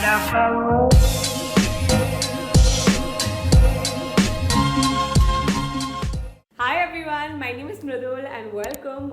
Hi everyone, my name is Mridul and welcome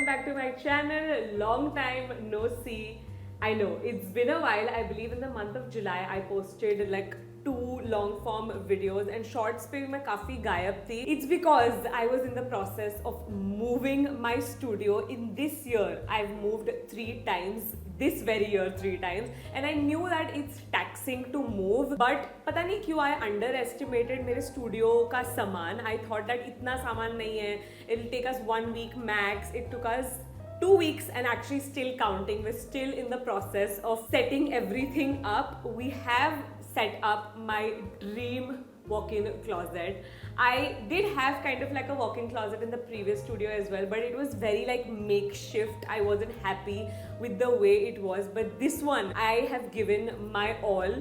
back to my channel. Long time no see. I know it's been a while. I believe in the month of July I posted like 2 long form videos and shorts पे मैं काफी गायब थी. It's because I was in the process of moving my studio. In this year I've moved 3 times. This very year 3 times, and I knew that it's taxing to move. But पता नहीं क्यों I underestimated मेरे studio का सामान. I thought that इतना सामान नहीं है. It'll take us 1 week max. It took us 2 weeks and actually still counting. We're still in the process of setting everything up. We have set up my dream walk-in closet. I did have kind of like a walk-in closet in the previous studio as well, but it was very like makeshift. I wasn't happy with the way it was, but this one I have given my all.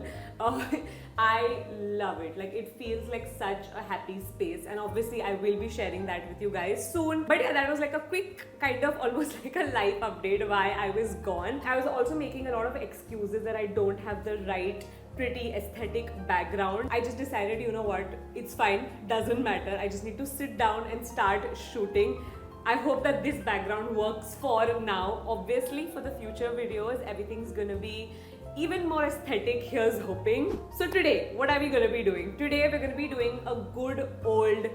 I love it. Like it feels like such a happy space, and obviously I will be sharing that with you guys soon. But yeah, that was like a quick kind of almost like a life update why I was gone. I was also making a lot of excuses that I don't have the right pretty aesthetic background. I just decided, you know what, it's fine, doesn't matter. I just need to sit down and start shooting. I hope that this background works for now. Obviously for the future videos everything's gonna be even more aesthetic, here's hoping. So today, what are we gonna be doing? Today we're gonna be doing a good old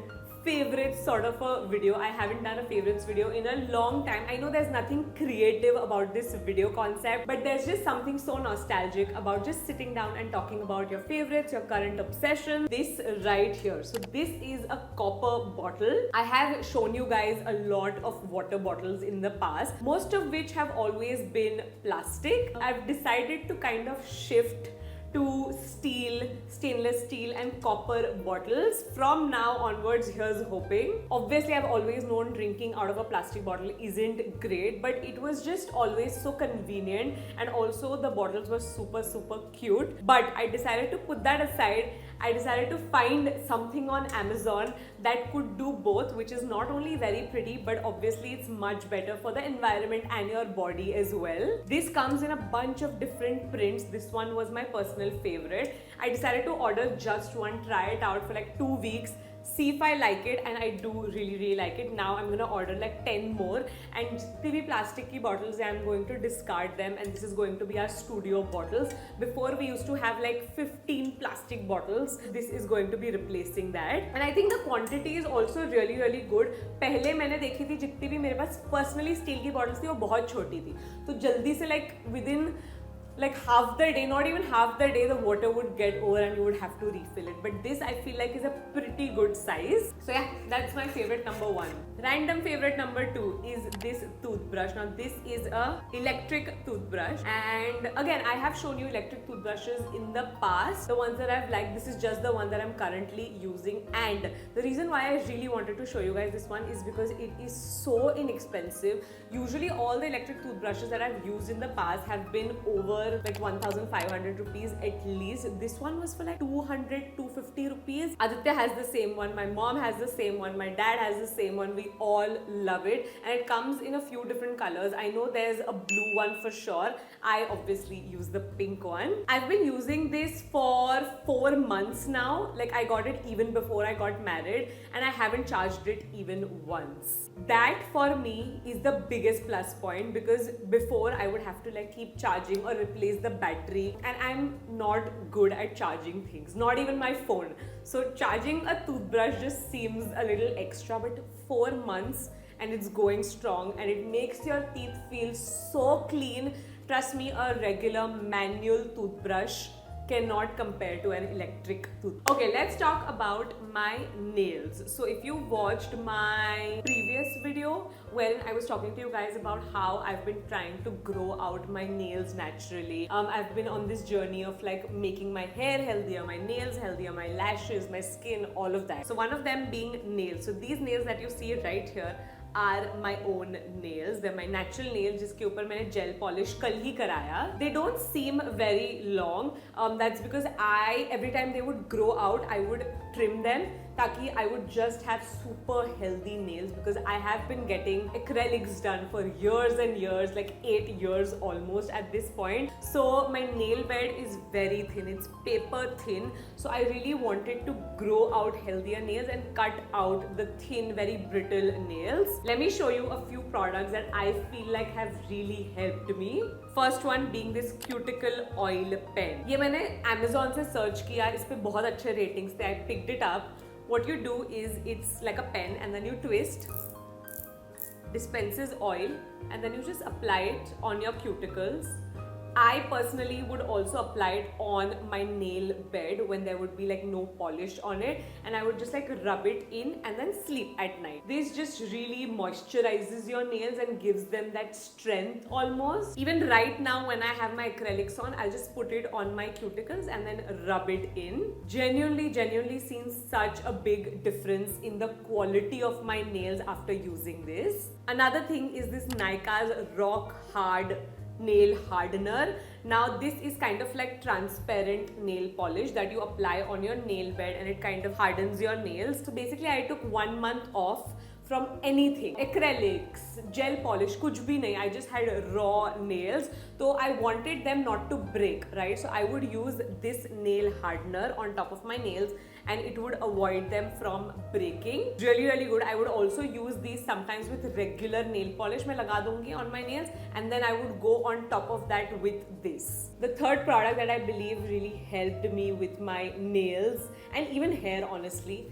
favorite sort of a video. I haven't done a favorites video in a long time. I know there's nothing creative about this video concept, but there's just something so nostalgic about just sitting down and talking about your favorites, your current obsession. This right here. So this is a copper bottle. I have shown you guys a lot of water bottles in the past, most of which have always been plastic. I've decided to kind of shift to steel, stainless steel and copper bottles. From now onwards, here's hoping. Obviously, I've always known drinking out of a plastic bottle isn't great, but it was just always so convenient, and also the bottles were super cute. But I decided to put that aside. I decided to find something on Amazon that could do both, which is not only very pretty, but obviously it's much better for the environment and your body as well. This comes in a bunch of different prints. This one was my personal favorite. I decided to order just one, try it out for like 2 weeks, see if I like it, and I do really like it. Now I'm gonna order like 10 more, and jitni bhi plastic ki bottles I'm going to discard them, and this is going to be our studio bottles. Before we used to have like 15 plastic bottles. This is going to be replacing that, and I think the quantity is also really good. पहले मैंने देखी थी जितनी भी मेरे पास personally steel की bottles थी वो बहुत छोटी थी, तो जल्दी से like within like half the day, not even half the day, the water would get over and you would have to refill it. But this I feel like is a pretty good size. So yeah, that's my favorite number 1. Random favorite number 2 is this toothbrush. Now this is a electric toothbrush, and again I have shown you electric toothbrushes in the past, the ones that I've liked. This is just the one that I'm currently using, and the reason why I really wanted to show you guys this one is because it is so inexpensive. Usually all the electric toothbrushes that I've used in the past have been over like 1,500 rupees at least. This one was for like 200-250 rupees. Aditya has the same one, my mom has the same one, my dad has the same one. We all love it, and it comes in a few different colors. I know there's a blue one for sure. I obviously use the pink one. I've been using this for 4 months now. Like I got it even before I got married, and I haven't charged it even once. That for me is the biggest plus point, because before I would have to like keep charging or replace the battery, and I'm not good at charging things, not even my phone. So charging a toothbrush just seems a little extra, but 4 months and it's going strong, and it makes your teeth feel so clean. Trust me, a regular manual toothbrush cannot compare to an electric toothbrush. Okay, let's talk about my nails. So if you watched my previous video wherein I was talking to you guys about how I've been trying to grow out my nails naturally, I've been on this journey of like making my hair healthier, my nails healthier, my lashes, my skin, all of that. So one of them being nails. So these nails that you see right here are my own nails. They're my natural nails जिसके ऊपर मैंने gel polish कल ही कराया. They don't seem very long. That's because every time they would grow out, I would trim them, ताकि I would just have super healthy nails, because I have been getting acrylics done for years and years, like 8 years almost at this point. So my nail bed is very thin, it's paper thin. So I really wanted to grow out healthier nails and cut out the thin, very brittle nails. Let me show you a few products that I feel like have really helped me. First one being this cuticle oil pen. ये मैंने Amazon से search किया, इस पे बहुत अच्छे ratings थे. I picked it up. What you do is, it's like a pen and then you twist, dispenses oil, and then you just apply it on your cuticles. I personally would also apply it on my nail bed when there would be like no polish on it, and I would just like rub it in and then sleep at night. This just really moisturizes your nails and gives them that strength almost. Even right now when I have my acrylics on, I'll just put it on my cuticles and then rub it in. Genuinely seen such a big difference in the quality of my nails after using this. Another thing is this Nykaa's Rock Hard nail hardener. Now this is kind of like transparent nail polish that you apply on your nail bed, and it kind of hardens your nails. So basically I took 1 month off from anything, acrylics, gel polish, kuch bhi nahi. I just had raw nails, so I wanted them not to break, right? So I would use this nail hardener on top of my nails, and it would avoid them from breaking. Really good. I would also use these sometimes with regular nail polish. मैं लगा दूंगी on my nails, and then I would go on top of that with this. The third product that I believe really helped me with my nails and even hair, honestly,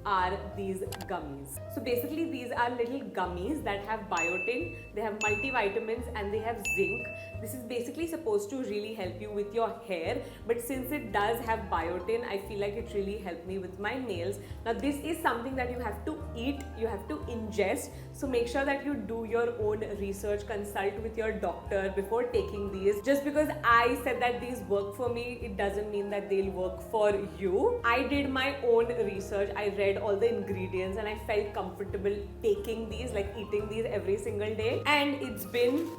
are these gummies. So basically these are little gummies that have biotin, they have multivitamins, and they have zinc. This is basically supposed to really help you with your hair, but since it does have biotin, I feel like it really helped me with my nails. Now this is something that you have to eat, you have to ingest, so make sure that you do your own research, consult with your doctor before taking these. Just because I said that these work for me, it doesn't mean that they'll work for you. I did my own research, I read all the ingredients, and I felt comfortable taking these, like eating these every single day. And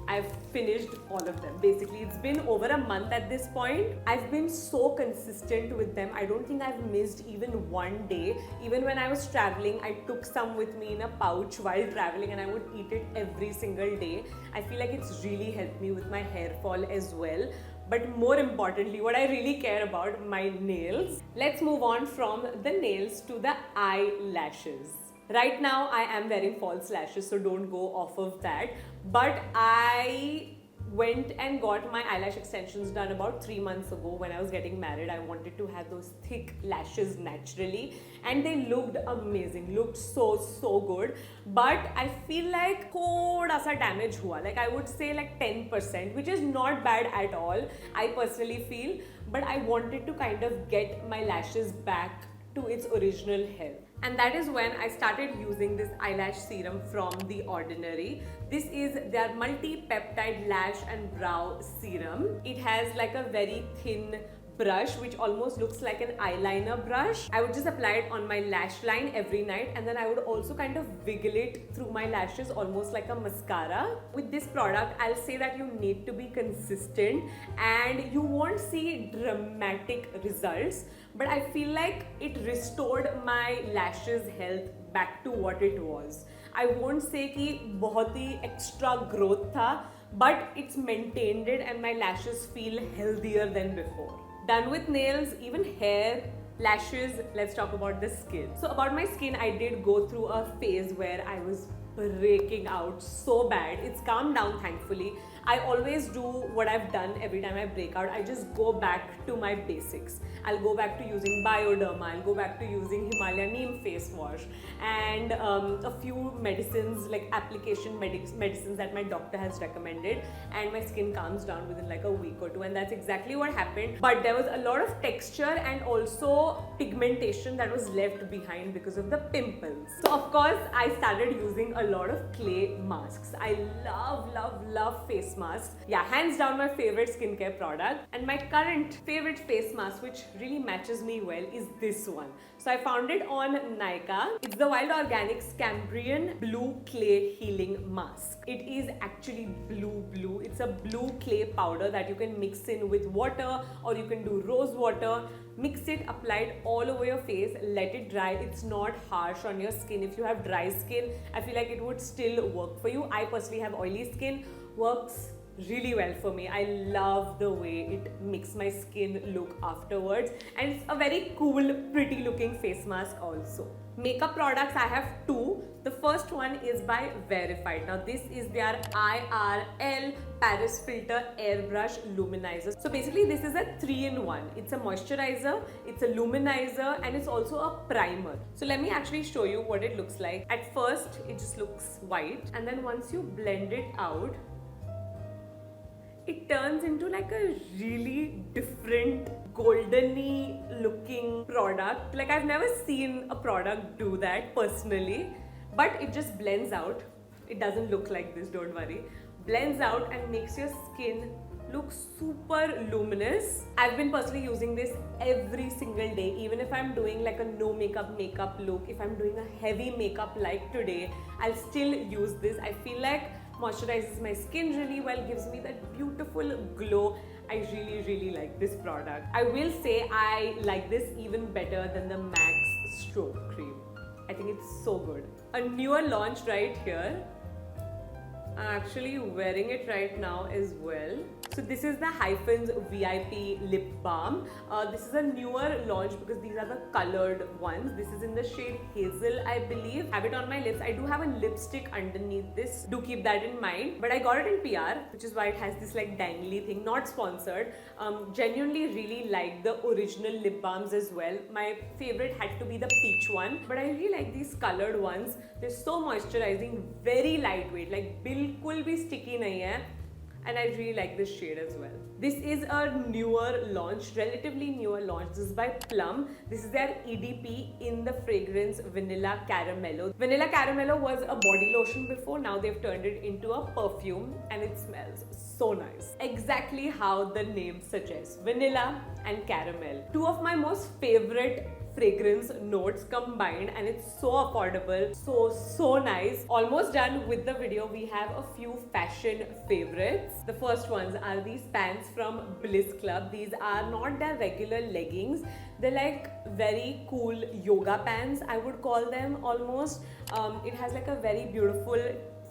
I've finished all of them. Basically, it's been over a month at this point. I've been so consistent with them. I don't think I've missed even one day. Even when I was traveling, I took some with me in a pouch while traveling, and I would eat it every single day. I feel like it's really helped me with my hair fall as well. But more importantly, what I really care about, my nails. Let's move on from the nails to the eyelashes. Right now, I am wearing false lashes, so don't go off of that. But I went and got my eyelash extensions done about 3 months ago when I was getting married. I wanted to have those thick lashes naturally, and they looked amazing, looked so good. But I feel like thoda sa damage hua, like I would say like 10%, which is not bad at all, I personally feel. But I wanted to kind of get my lashes back to its original health. And that is when I started using this eyelash serum from The Ordinary. This is their multi-peptide lash and brow serum. It has like a very thin brush which almost looks like an eyeliner brush. I would just apply it on my lash line every night, and then I would also kind of wiggle it through my lashes almost like a mascara. With this product, I'll say that you need to be consistent and you won't see dramatic results, but I feel like it restored my lashes health back to what it was. I won't say कि बहुत ही extra growth था, but it's maintained it and my lashes feel healthier than before. Done with nails, even hair, lashes, let's talk about the skin. So about my skin, I did go through a phase where I was breaking out so bad. It's calmed down, thankfully. I always do what I've done every time I break out. I just go back to my basics. I'll go back to using Bioderma, I'll go back to using Himalaya Neem face wash, and a few medicines, like application medicines that my doctor has recommended, and my skin calms down within like a week or two, and that's exactly what happened. But there was a lot of texture and also pigmentation that was left behind because of the pimples. So of course, I started using a lot of clay masks. I love face masks. Yeah, hands down my favorite skincare product. And my current favorite face mask, which really matches me well, is this one. So I found it on Nykaa. It's the Wild Organics Cambrian Blue Clay Healing Mask. It is actually blue. It's a blue clay powder that you can mix in with water, or you can do rose water. Mix it, apply it all over your face, let it dry. It's not harsh on your skin. If you have dry skin, I feel like it would still work for you. I personally have oily skin. Works really well for me. I love the way it makes my skin look afterwards, and it's a very cool, pretty looking face mask also. Makeup products, I have two. The first one is by Verified. Now this is their IRL Paris Filter Airbrush Luminizer. So basically this is a 3-in-1. It's a moisturizer, it's a luminizer, and it's also a primer. So let me actually show you what it looks like. At first it just looks white, and then once you blend it out, it turns into like a really different goldeny looking product. Like I've never seen a product do that personally, but it just blends out. It doesn't look like this, don't worry. Blends out and makes your skin look super luminous. I've been personally using this every single day, even if I'm doing like a no makeup look. If I'm doing a heavy makeup like today, I'll still use this. I feel like moisturizes my skin really well, gives me that beautiful glow. I really like this product. I will say I like this even better than the MAC's Stroke Cream. I think it's so good. A newer launch right here. I'm actually wearing it right now as well. So this is the Hyphens VIP Lip Balm. This is a newer launch because these are the colored ones. This is in the shade Hazel, I believe. Have it on my lips. I do have a lipstick underneath this. Do keep that in mind. But I got it in PR, which is why it has this like dangly thing. Not sponsored. Genuinely really like the original lip balms as well. My favorite had to be the peach one. But I really like these colored ones. They're so moisturizing, very lightweight. Like bilkul bhi sticky nahi hai. And I really like this shade as well. This is a newer launch, relatively newer launch. This is by Plum. This is their EDP in the fragrance Vanilla Caramello. Vanilla Caramello was a body lotion before. Now they've turned it into a perfume, and it smells so nice. Exactly how the name suggests. Vanilla and caramel. Two of my most favorite fragrance notes combined, and it's so affordable, so nice. Almost done with the video. We have a few fashion favorites. The first ones are these pants from Bliss Club. These are not their regular leggings. They're like very cool yoga pants, I would call them almost. It has like a very beautiful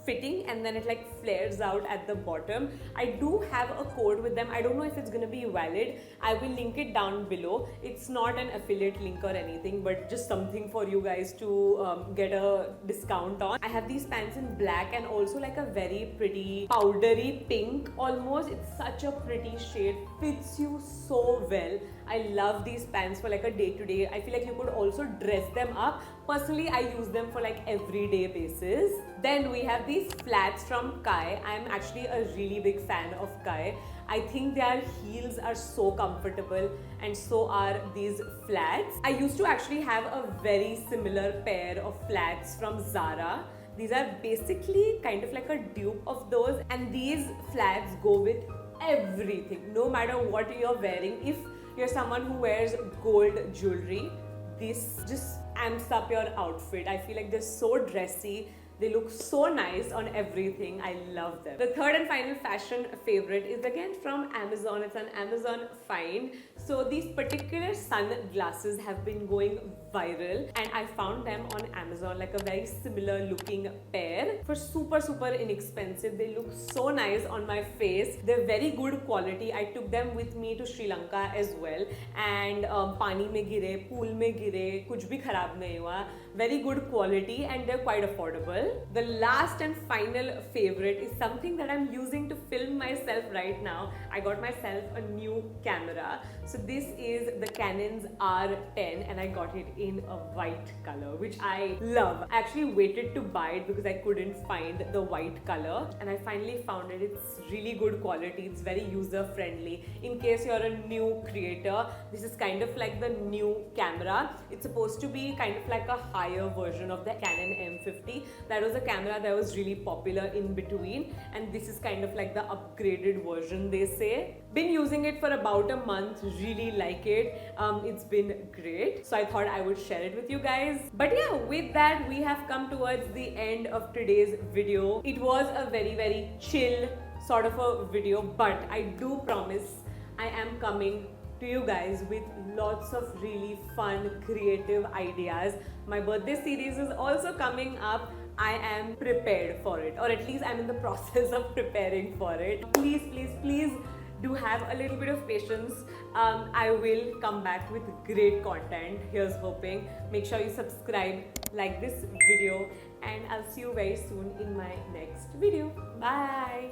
fitting, and then it like flares out at the bottom. I do have a code with them. I don't know if it's gonna be valid. I will link it down below. It's not an affiliate link or anything, but just something for you guys to get a discount on. I have these pants in black and also like a very pretty powdery pink almost. It's such a pretty shade, fits you so well. I love these pants for like a day-to-day. I feel like you could also dress them up. Personally, I use them for like everyday basis. Then we have these flats from Kai. I'm actually a really big fan of Kai. I think their heels are so comfortable, and so are these flats. I used to actually have a very similar pair of flats from Zara. These are basically kind of like a dupe of those, and these flats go with everything, no matter what you're wearing. If you're someone who wears gold jewelry, this just amps up your outfit. I feel like they're so dressy. They look so nice on everything. I love them. The third and final fashion favorite is again from Amazon. It's an Amazon find. So these particular sunglasses have been going viral, and I found them on Amazon, like a very similar looking pair for super inexpensive. They look so nice on my face. They're very good quality. I took them with me to Sri Lanka as well, and pani mein gire, pool mein gire, kuch bhi kharab nahi hua. Very good quality, and they're quite affordable. The last and final favorite is something that I'm using to film myself right now. I got myself a new camera. So So this is the Canon's R10 and I got it in a white color, which I love. I actually waited to buy it because I couldn't find the white color and I finally found it. It's really good quality. It's very user friendly. In case you're a new creator, this is kind of like the new camera. It's supposed to be kind of like a higher version of the Canon M50. That was a camera that was really popular in between, and this is kind of like the upgraded version, they say. Been using it for about a month, really like it. It's been great, so I thought I would share it with you guys. But yeah, with that, we have come towards the end of today's video. It was a very chill sort of a video, but I do promise I am coming to you guys with lots of really fun, creative ideas. My birthday series is also coming up. I am prepared for it, or at least I'm in the process of preparing for it. Please do have a little bit of patience. I will come back with great content. Here's hoping. Make sure you subscribe, like this video, and I'll see you very soon in my next video. Bye.